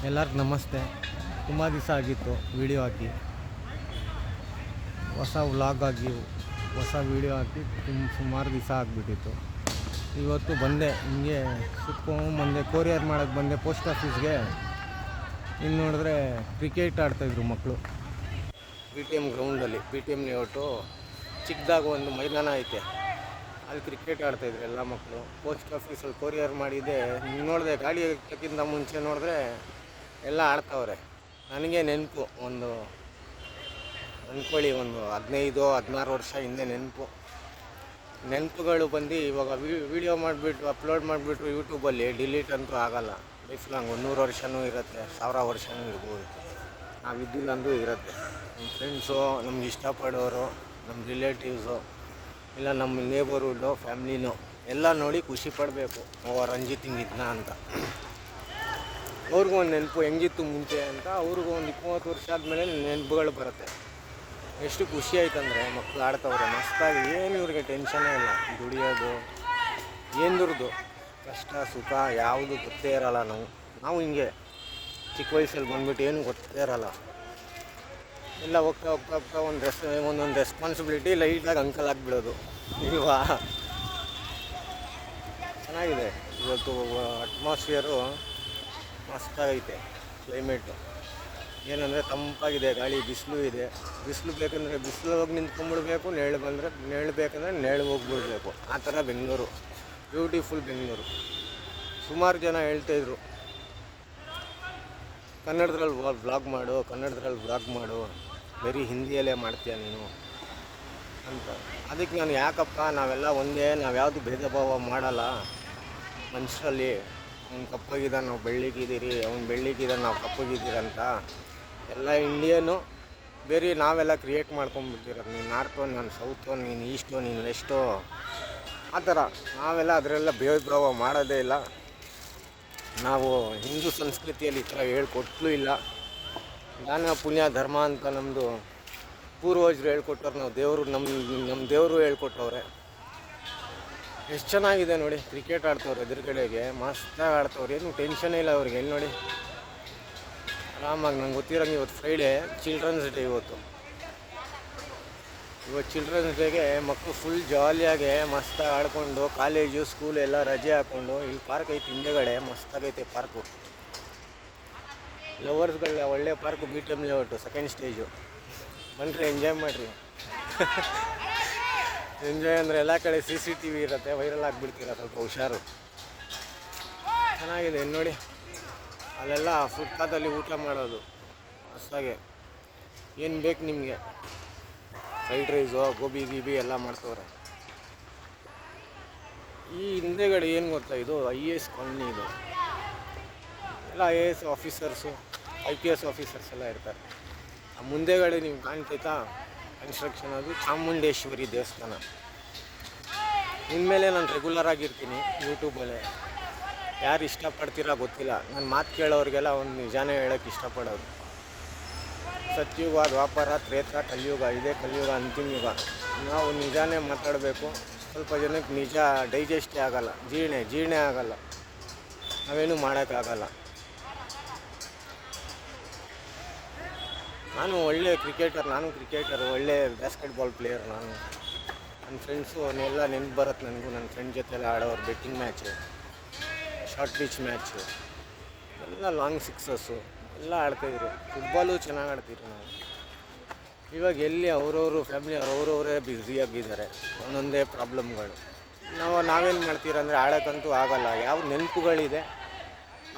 ಎಲ್ಲರಿಗೂ ನಮಸ್ತೆ. ತುಂಬ ದಿವಸ ಆಗಿತ್ತು ವೀಡಿಯೋ ಹಾಕಿ, ಹೊಸ ವ್ಲಾಗ್ ಆಗಿ ಹೊಸ ವೀಡಿಯೋ ಹಾಕಿ ಸುಮಾರು ದಿವಸ ಆಗಿಬಿಟ್ಟಿತ್ತು. ಇವತ್ತು ಬಂದೆ, ಹಿಂಗೆ ಸುತ್ಕೊಂಡ್ಬಂದೆ, ಕೊರಿಯರ್ ಮಾಡೋಕ್ಕೆ ಬಂದೆ ಪೋಸ್ಟ್ ಆಫೀಸ್ಗೆ. ಇನ್ನು ನೋಡಿದ್ರೆ ಕ್ರಿಕೆಟ್ ಆಡ್ತಾಯಿದ್ರು ಮಕ್ಕಳು PTM ಗ್ರೌಂಡಲ್ಲಿ. PTM ಲೇಔಟು ಚಿಕ್ಕದಾಗ ಒಂದು ಮೈದಾನ ಐತೆ, ಅಲ್ಲಿ ಕ್ರಿಕೆಟ್ ಆಡ್ತಾಯಿದ್ರು ಎಲ್ಲ ಮಕ್ಕಳು. ಪೋಸ್ಟ್ ಆಫೀಸಲ್ಲಿ ಕೊರಿಯರ್ ಮಾಡಿದ್ದೆ, ನೋಡಿದೆ ಗಾಡಿ ಹಾಕೋಕ್ಕಿಂತ ಮುಂಚೆ ನೋಡಿದ್ರೆ ಎಲ್ಲ ಆಡ್ತಾವ್ರೆ. ನನಗೆ ನೆನಪು, ಒಂದು ಅಂದ್ಕೊಳ್ಳಿ ಒಂದು 15-16 ವರ್ಷ ಹಿಂದೆ ನೆನಪುಗಳು ಬಂದು ಇವಾಗ ವೀಡಿಯೋ ಮಾಡಿಬಿಟ್ಟು ಅಪ್ಲೋಡ್ ಮಾಡಿಬಿಟ್ರು ಯೂಟ್ಯೂಬಲ್ಲಿ ಡಿಲೀಟ್ ಅಂತೂ ಆಗೋಲ್ಲ. ಲೈಫ್ ಲಾಂಗ್ 100 ವರ್ಷವೂ ಇರುತ್ತೆ, 1000 ವರ್ಷವೂ ಇರ್ಬೋದು. ನಾವಿದ್ದಿಲ್ಲ ಅಂದರೂ ಇರುತ್ತೆ. ನಮ್ಮ ಫ್ರೆಂಡ್ಸು, ನಮ್ಗೆ ಇಷ್ಟಪಡೋರು, ನಮ್ಮ ರಿಲೇಟಿವ್ಸು, ಇಲ್ಲ ನಮ್ಮ ನೇಬರ್ಹುಡ್ಡು, ಫ್ಯಾಮ್ಲಿನೋ ಎಲ್ಲ ನೋಡಿ ಖುಷಿ ಪಡಬೇಕು. ರಂಜಿತ್ ಹಿಂಗಿದ್ನ ಅಂತ ಅವ್ರಿಗೂ ಒಂದು ನೆನಪು, ಹೆಂಗಿತ್ತು ಮುಂಚೆ ಅಂತ. ಅವ್ರಿಗೂ ಒಂದು 20 ವರ್ಷ ಆದಮೇಲೆ ನೆನಪುಗಳು ಬರುತ್ತೆ. ಎಷ್ಟು ಖುಷಿ ಆಯ್ತಂದರೆ ಮಕ್ಕಳು ಆಡ್ತವ್ರೆ ಮಸ್ತಾಗಿ. ಏನು ಇವ್ರಿಗೆ ಟೆನ್ಷನ್ನೇ ಇಲ್ಲ, ದುಡಿಯೋದು ಏನದು ಕಷ್ಟ ಸುಖ ಯಾವುದು ಗೊತ್ತೇ ಇರೋಲ್ಲ. ನಾವು ಹಿಂಗೆ ಚಿಕ್ಕ ವಯಸ್ಸಲ್ಲಿ ಬಂದ್ಬಿಟ್ಟು ಏನು ಗೊತ್ತೇ ಇರೋಲ್ಲ. ಎಲ್ಲ ಹೋಗ್ತಾ ಹೋಗ್ತಾ ಹೋಗ್ತಾ ಒಂದೊಂದು ರೆಸ್ಪಾನ್ಸಿಬಿಲಿಟಿ ಲೈಟಾಗಿ ಅಂಕಲ್ ಆಗಿಬಿಡೋದು. ಇಲ್ವಾ, ಚೆನ್ನಾಗಿದೆ. ಇವತ್ತು ಅಟ್ಮಾಸ್ಫಿಯರು ಮಸ್ತಾಗೈತೆ. ಕ್ಲೈಮೇಟು ಏನಂದರೆ ತಂಪಾಗಿದೆ, ಗಾಳಿ, ಬಿಸಿಲು ಇದೆ. ಬಿಸಿಲು ಬೇಕಂದರೆ ಬಿಸಿಲು ಹೋಗಿ ನಿಂತ್ಕೊಂಡ್ಬಿಡ್ಬೇಕು, ನೆರಳು ಬಂದರೆ ನೆರಳು ಬೇಕಂದರೆ ನೆರಳು ಹೋಗ್ಬಿಡ್ಬೇಕು. ಆ ಥರ ಬೆಂಗಳೂರು, ಬ್ಯೂಟಿಫುಲ್ ಬೆಂಗಳೂರು. ಸುಮಾರು ಜನ ಹೇಳ್ತಾಯಿದ್ರು ಕನ್ನಡದ್ರಲ್ಲಿ ವ್ಲಾಗ್ ಮಾಡು, ಬರೀ ಹಿಂದಿಯಲ್ಲೇ ಮಾಡ್ತೀಯ ನೀನು ಅಂತ. ಅದಕ್ಕೆ ನಾನು ಯಾಕಪ್ಪ, ನಾವೆಲ್ಲ ಒಂದೇ, ನಾವು ಯಾವುದು ಭೇದ ಭಾವ ಮಾಡಲ್ಲ ಮನುಷ್ಯರಲ್ಲಿ. ಅವ್ನು ಕಪ್ಪಗಿದ್ದಾನೆ, ನಾವು ಬೆಳ್ಳಿಗಿದ್ದೀರಿ, ಅವ್ನು ಬೆಳ್ಳಿಗಿದ್ದಾನೆ, ನಾವು ಕಪ್ಪಗಿದ್ದೀರಂತ. ಎಲ್ಲ ಇಂಡಿಯನು ಬೇರೆ ನಾವೆಲ್ಲ ಕ್ರಿಯೇಟ್ ಮಾಡ್ಕೊಂಡ್ಬಿಟ್ಟಿರೋದು. ನೀನು ನಾರ್ತೋ, ನಾನು ಸೌತೋ, ನೀನು ಈಸ್ಟೋ, ನೀನು ವೆಸ್ಟೋ, ಆ ಥರ ನಾವೆಲ್ಲ ಅದರೆಲ್ಲ ಭೇದ ಭಾವ ಮಾಡೋದೇ ಇಲ್ಲ. ನಾವು ಹಿಂದೂ ಸಂಸ್ಕೃತಿಯಲ್ಲಿ ಈ ಥರ ಹೇಳ್ಕೊಟ್ಲೂ ಇಲ್ಲ. ದಾನ ಪುಣ್ಯ ಧರ್ಮ ಅಂತ ನಮ್ಮದು ಪೂರ್ವಜರು ಹೇಳ್ಕೊಟ್ಟವ್ರು. ನಮ್ಮ ದೇವರು ಹೇಳ್ಕೊಟ್ಟವ್ರೆ. ಎಷ್ಟು ಚೆನ್ನಾಗಿದೆ ನೋಡಿ. ಕ್ರಿಕೆಟ್ ಆಡ್ತವ್ರೆ, ಎದುರುಗಡೆಗೆ ಮಸ್ತಾಗಿ ಆಡ್ತವ್ರೆ, ಏನು ಟೆನ್ಷನೇ ಇಲ್ಲ ಅವ್ರಿಗೆ. ಎಲ್ಲಿ ನೋಡಿ ಆರಾಮಾಗಿ. ನಂಗೆ ಗೊತ್ತಿರೋಂಗೆ ಇವತ್ತು ಫ್ರೈಡೇ, ಚಿಲ್ಡ್ರನ್ಸ್ ಡೇ. ಇವತ್ತು ಚಿಲ್ಡ್ರನ್ಸ್ ಡೇಗೆ ಮಕ್ಕಳು ಫುಲ್ ಜಾಲಿಯಾಗಿ ಮಸ್ತಾಗಿ ಆಡ್ಕೊಂಡು, ಕಾಲೇಜು ಸ್ಕೂಲ್ ಎಲ್ಲ ರಜೆ ಹಾಕ್ಕೊಂಡು, ಇಲ್ಲಿ ಪಾರ್ಕ್ ಐತೆ ಹಿಂದೆಗಡೆ, ಮಸ್ತಾಗೈತೆ ಪಾರ್ಕು. ಲವರ್ಸ್ಗಳ ಒಳ್ಳೆ park, PTM layout, second stage. ಬನ್ನಿರಿ, ಎಂಜಾಯ್ ಮಾಡಿರಿ. ಎಂಜಾಯ್ ಅಂದರೆ ಎಲ್ಲ ಕಡೆ CCTV ಇರುತ್ತೆ, ವೈರಲ್ ಆಗಿಬಿಡ್ತೀರ, ಸ್ವಲ್ಪ ಹುಷಾರು. ಚೆನ್ನಾಗಿದೆ ನೋಡಿ. ಅಲ್ಲೆಲ್ಲ ಫುಟ್ಪಾತಲ್ಲಿ ಊಟ ಮಾಡೋದು ಮಸ್ತಾಗೆ. ಏನು ಬೇಕು ನಿಮಗೆ, ಫ್ರೈಡ್ ರೈಸು, ಗೋಬಿ ಎಲ್ಲ ಮಾಡ್ತವ್ರೆ. ಈ ಹಿಂದೆಗಡೆ ಏನು ಗೊತ್ತಾ, ಇದು IAS ಕಾಲನಿ. ಇದು ಎಲ್ಲ IAS ಆಫೀಸರ್ಸು, IPS ಆಫೀಸರ್ಸ್ ಎಲ್ಲ ಇರ್ತಾರೆ. ಆ ಮುಂದೆಗಡೆ ನೀವು ಕಾಣ್ತೈತಾ ಕನ್ಸ್ಟ್ರಕ್ಷನ್, ಅದು ಚಾಮುಂಡೇಶ್ವರಿ ದೇವಸ್ಥಾನ. ಇನ್ಮೇಲೆ ನಾನು ರೆಗ್ಯುಲರ್ ಆಗಿರ್ತೀನಿ ಯೂಟ್ಯೂಬಲ್ಲೇ. ಯಾರು ಇಷ್ಟಪಡ್ತೀರಾ ಗೊತ್ತಿಲ್ಲ, ನಾನು ಮಾತು ಕೇಳೋರಿಗೆಲ್ಲ ಒಂದು ನಿಜಾನೇ ಹೇಳೋಕ್ಕೆ ಇಷ್ಟಪಡೋದು. ಸತ್ಯುಗ, ದ್ವಾಪರ, ತ್ರೇತ, ಕಲಿಯುಗ, ಇದೇ ಕಲಿಯುಗ, ಅಂತಿಮ ಯುಗ. ನಾವು ನಿಜಾನೇ ಮಾತಾಡಬೇಕು. ಸ್ವಲ್ಪ ಜನಕ್ಕೆ ನಿಜ ಡೈಜೆಸ್ಟೇ ಆಗೋಲ್ಲ, ಜೀರ್ಣೇ ಆಗೋಲ್ಲ, ನಾವೇನು ಮಾಡೋಕ್ಕಾಗಲ್ಲ. ನಾನು ಒಳ್ಳೆ ಕ್ರಿಕೆಟರ್, ಒಳ್ಳೆ ಬಾಸ್ಕೆಟ್ಬಾಲ್ ಪ್ಲೇಯರ್. ನಾನು ನನ್ನ ಫ್ರೆಂಡ್ಸು ಅವನ್ನೆಲ್ಲ ನೆನಪು ಬರುತ್ತೆ ನನಗೂ. ನನ್ನ ಫ್ರೆಂಡ್ ಜೊತೆ ಎಲ್ಲ ಆಡೋರು, betting match, short pitch match, ಎಲ್ಲ ಲಾಂಗ್ ಸಿಕ್ಸಸ್ಸು ಎಲ್ಲ ಆಡ್ತಾಯಿದ್ರು. ಫುಟ್ಬಾಲು ಚೆನ್ನಾಗಿ ಆಡ್ತಿದ್ರು ನಾವು. ಇವಾಗ ಎಲ್ಲಿ ಅವ್ರವರು ಫ್ಯಾಮಿಲಿ ಅವರವರೇ ಬ್ಯುಸಿಯಾಗಿದ್ದಾರೆ, ಒಂದೊಂದೇ ಪ್ರಾಬ್ಲಮ್ಗಳು. ನಾವೇನು ಮಾಡ್ತೀರಂದರೆ ಆಡೋಕ್ಕಂತೂ ಆಗೋಲ್ಲ. ಯಾವ ನೆನಪುಗಳಿದೆ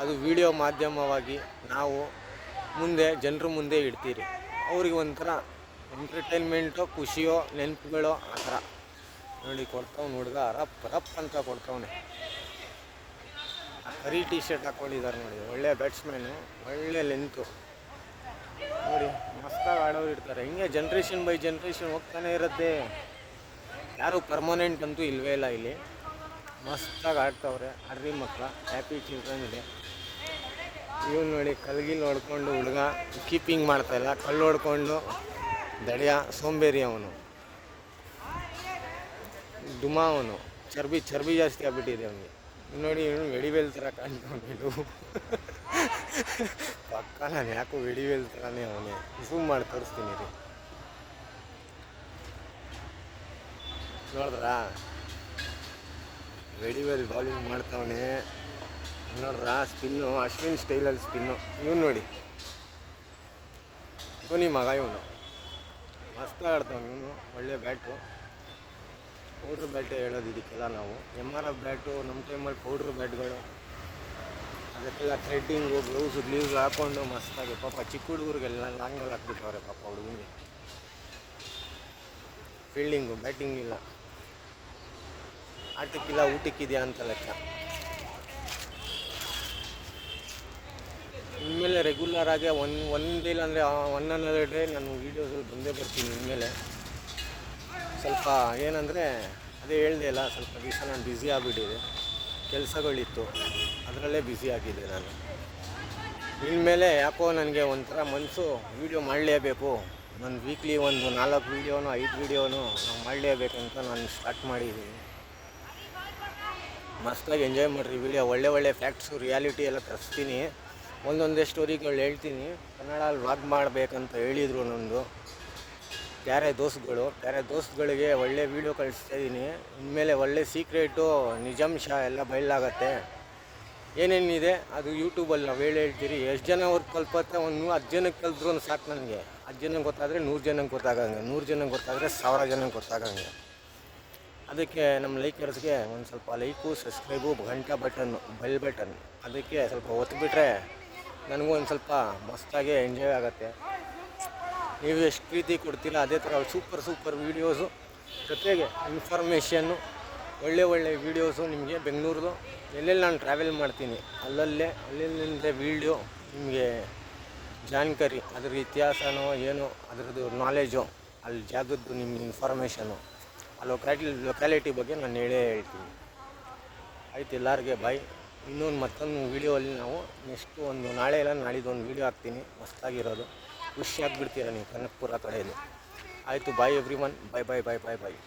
ಅದು ವಿಡಿಯೋ ಮಾಧ್ಯಮವಾಗಿ ನಾವು ಜನರ ಮುಂದೆ ಇಡ್ತೀರಿ. ಅವ್ರಿಗೆ ಒಂಥರ ಎಂಟರ್ಟೈನ್ಮೆಂಟೋ, ಖುಷಿಯೋ, ನೆನಪುಗಳೋ ಆ ಥರ. ನೋಡಿ ಕೊಡ್ತಾವ್ನು ಹುಡುಗ, ರಪ್ ಅಂತ ಕೊಡ್ತಾವನೆ. ಕರಿ ಟಿ ಶರ್ಟ್ ಹಾಕ್ಕೊಂಡಿದ್ದಾರೆ ನೋಡಿ, ಒಳ್ಳೆ ಬ್ಯಾಟ್ಸ್ಮನ್ನು, ಒಳ್ಳೆ ಲೆಂತು ನೋಡಿ. ಮಸ್ತಾಗಿ ಆಡೋರು ಇರ್ತಾರೆ. ಹಿಂಗೆ ಜನ್ರೇಷನ್ ಬೈ ಜನ್ರೇಷನ್ ಹೋಗ್ತಾನೆ ಇರುತ್ತೆ. ಯಾರೂ ಪರ್ಮನೆಂಟ್ ಅಂತೂ ಇಲ್ಲವೇ ಇಲ್ಲ ಇಲ್ಲಿ. ಮಸ್ತಾಗಿ ಆಡ್ತವ್ರೆ. ಆಡ್ರಿ ಮಕ್ಕಳ, ಹ್ಯಾಪಿ ಚಿಲ್ಡ್ರನ್ ಡೇ. ಇವನು ನೋಡಿ ಕಲ್ಗಿಲ್ ಹೊಡ್ಕೊಂಡು ಹುಡುಗ ಕೀಪಿಂಗ್ ಮಾಡ್ತಾಯಿಲ್ಲ, ಕಲ್ಲು ಹೊಡ್ಕೊಂಡು ದಡಿಯ ಸೋಂಬೇರಿ ಅವನು, ಅವನು ಚರ್ಬಿ ಜಾಸ್ತಿ ಆಗ್ಬಿಟ್ಟಿದೆ ಅವನಿಗೆ. ನೋಡಿ ಇವನು ವೆಡಿವೇಲ್ ಥರ ಕಾಣ್ಕೊಂಡು ಪಕ್ಕ ನಾನು ಯಾಕೋ ವಿಡಿಯೋಲ್ ಥರನೇ ಅವನೇ. ಝೂಮ್ ಮಾಡಿ ತೋರಿಸ್ತೀನಿ ರೀ. ನೋಡಿದ್ರಾ ವೆಡಿವೇಲ್ ಬೌಲಿಂಗ್ ಮಾಡ್ತಾವನೆ. ನೋಡಿದ್ರಾ ಸ್ಪಿನ್ನು, ಅಶ್ವಿನ್ ಸ್ಟೈಲಲ್ಲಿ ಸ್ಪಿನ್ನು. ಇವನು ನೋಡಿ, ಧೋನಿ ಮಗ ಇವನು. ಮಸ್ತ್ ಆಡ್ತಾವೆ ಇವನು. ಒಳ್ಳೆ ಬ್ಯಾಟು, ಪೌಡ್ರ್ ಬ್ಯಾಟೇ ಹೇಳೋದು ಇದಕ್ಕೆಲ್ಲ ನಾವು. MRF ಬ್ಯಾಟು ನಮ್ಮ ಟೈಮಲ್ಲಿ ಪೌಡ್ರ್ ಬ್ಯಾಟ್ಗಳು, ಅದಕ್ಕೆಲ್ಲ ಥ್ರೆಡ್ಡಿಂಗು, ಗ್ಲೀವ್ಸ್ ಹಾಕ್ಕೊಂಡು ಮಸ್ತಾಗಿ. ಪಾಪ ಚಿಕ್ಕ ಹುಡುಗರಿಗೆಲ್ಲ ಲಾಂಗಲ್ಲಿ ಹಾಕ್ಬಿಟ್ಟವ್ರೆ ಪಾಪ ಹುಡುಗನಿಗೆ. ಫೀಲ್ಡಿಂಗು, ಬ್ಯಾಟಿಂಗ್ ಇಲ್ಲ, ಆಟಕ್ಕಿಲ್ಲ ಊಟಕ್ಕಿದೆಯಾ ಅಂತ ಲೆಕ್ಕ. ಇನ್ಮೇಲೆ ರೆಗ್ಯುಲರ್ ಆಗಿ ಒಂದೇ ಇಲ್ಲ ಅಂದರೆ 1 another ಡೇ ನಾನು ವೀಡಿಯೋಸಲ್ಲಿ ಬಂದೇ ಬರ್ತೀನಿ. ಇನ್ಮೇಲೆ ಸ್ವಲ್ಪ ಏನಂದರೆ ಅದೇ ಹೇಳ್ದೆ ಅಲ್ಲ, ಸ್ವಲ್ಪ ದಿವಸ ನಾನು ಬ್ಯುಸಿ ಆಗಿಬಿಟ್ಟಿದೆ, ಕೆಲಸಗಳಿತ್ತು, ಅದರಲ್ಲೇ ಬ್ಯುಸಿ ಆಗಿದ್ದೆ ನಾನು. ಇನ್ಮೇಲೆ ಯಾಕೋ ನನಗೆ ಒಂಥರ ಮನಸ್ಸು ವೀಡಿಯೋ ಮಾಡಲೇಬೇಕು, ಒಂದು ವೀಕ್ಲಿ ಒಂದು 4 ವೀಡಿಯೋನೋ 5 ವೀಡಿಯೋನೋ ನಾವು ಮಾಡಲೇಬೇಕಂತ ನಾನು ಸ್ಟಾರ್ಟ್ ಮಾಡಿದ್ದೀನಿ. ಮಸ್ತಾಗಿ ಎಂಜಾಯ್ ಮಾಡಿರಿ ವೀಡಿಯೋ. ಒಳ್ಳೆ ಫ್ಯಾಕ್ಟ್ಸು, ರಿಯಾಲಿಟಿ ಎಲ್ಲ ತರಿಸ್ತೀನಿ, ಒಂದೊಂದೇ ಸ್ಟೋರಿಗಳು ಹೇಳ್ತೀನಿ. ಕನ್ನಡಲ್ಲಿ ವ್ಲಾಗ್ ಮಾಡಬೇಕಂತ ಹೇಳಿದರು ನನ್ನದು ಬೇರೆ ದೋಸ್ತುಗಳಿಗೆ ಒಳ್ಳೆ ವೀಡಿಯೋ ಕಳಿಸ್ತಾಯಿದ್ದೀನಿ. ಇನ್ಮೇಲೆ ಒಳ್ಳೆ ಸೀಕ್ರೆಟು, ನಿಜಾಂಶ ಎಲ್ಲ ಬಯಲಾಗತ್ತೆ. ಏನೇನಿದೆ ಅದು ಯೂಟ್ಯೂಬಲ್ಲಿ ನಾವು ಹೇಳ್ತೀರಿ. ಎಷ್ಟು ಜನ ಅವ್ರು ಕಲ್ಪತ್ತೆ, ಒಂದು 10 ಜನಕ್ಕೆ ಕಲಿದ್ರು ಸಾಕು ನನಗೆ. 10 ಜನಕ್ಕೆ ಗೊತ್ತಾದರೆ 100 ಜನಕ್ಕೆ ಗೊತ್ತಾಗಂಗೆ, 100 ಜನಕ್ಕೆ ಗೊತ್ತಾದರೆ 1000 ಜನಕ್ಕೆ ಗೊತ್ತಾಗಂಗೆ. ಅದಕ್ಕೆ ನಮ್ಮ ಲೈಕರ್ಸ್ಗೆ ಒಂದು ಸ್ವಲ್ಪ ಲೈಕು, ಸಬ್ಸ್ಕ್ರೈಬು, ಗಂಟೆ ಬಟನ್ನು, ಬೆಲ್ ಬಟನ್ ಅದಕ್ಕೆ ಸ್ವಲ್ಪ ಒತ್ತಿಬಿಟ್ರೆ ನನಗೂ ಒಂದು ಸ್ವಲ್ಪ ಮಸ್ತಾಗಿ ಎಂಜಾಯ್ ಆಗುತ್ತೆ. ನೀವು ಎಷ್ಟು ಪ್ರೀತಿ ಕೊಡ್ತೀರ ಅದೇ ಥರ ಸೂಪರ್ ವೀಡಿಯೋಸು, ಜೊತೆಗೆ ಇನ್ಫಾರ್ಮೇಷನ್ನು, ಒಳ್ಳೆ ವೀಡಿಯೋಸು ನಿಮಗೆ. ಬೆಂಗಳೂರು ಎಲ್ಲೆಲ್ಲಿ ನಾನು ಟ್ರಾವೆಲ್ ಮಾಡ್ತೀನಿ ಅಲ್ಲಿಂದ ವೀಡಿಯೋ ನಿಮಗೆ ಜಾನ್ಕಾರಿ, ಅದ್ರ ಇತಿಹಾಸನೋ ಏನೋ ಅದರದ್ದು ನಾಲೆಜು, ಅಲ್ಲಿ ಜಾಗದ್ದು ನಿಮ್ಗೆ ಇನ್ಫಾರ್ಮೇಷನು, ಆ ಲೊಕ್ಯಾಲಿಟಿ ಬಗ್ಗೆ ನಾನು ಹೇಳ್ತೀನಿ. ಆಯ್ತು, ಎಲ್ಲರಿಗೆ ಬಾಯ್. ಮತ್ತೊಂದು ವೀಡಿಯೋಲ್ಲಿ ನಾವು ನೆಕ್ಸ್ಟು ಒಂದು ನಾಳೆ ಇಲ್ಲ ನಾಳಿದ್ದು ಒಂದು ವೀಡಿಯೋ ಹಾಕ್ತೀನಿ ಮಸ್ತಾಗಿರೋದು. ಖುಷಿ ಆಗಿಬಿಡ್ತೀರ ನೀವು ಕನಕಪುರ ಕಡೆಯಲ್ಲಿ. ಆಯಿತು, ಬಾಯ್ ಎವ್ರಿ ಒನ್, ಬಾಯ್.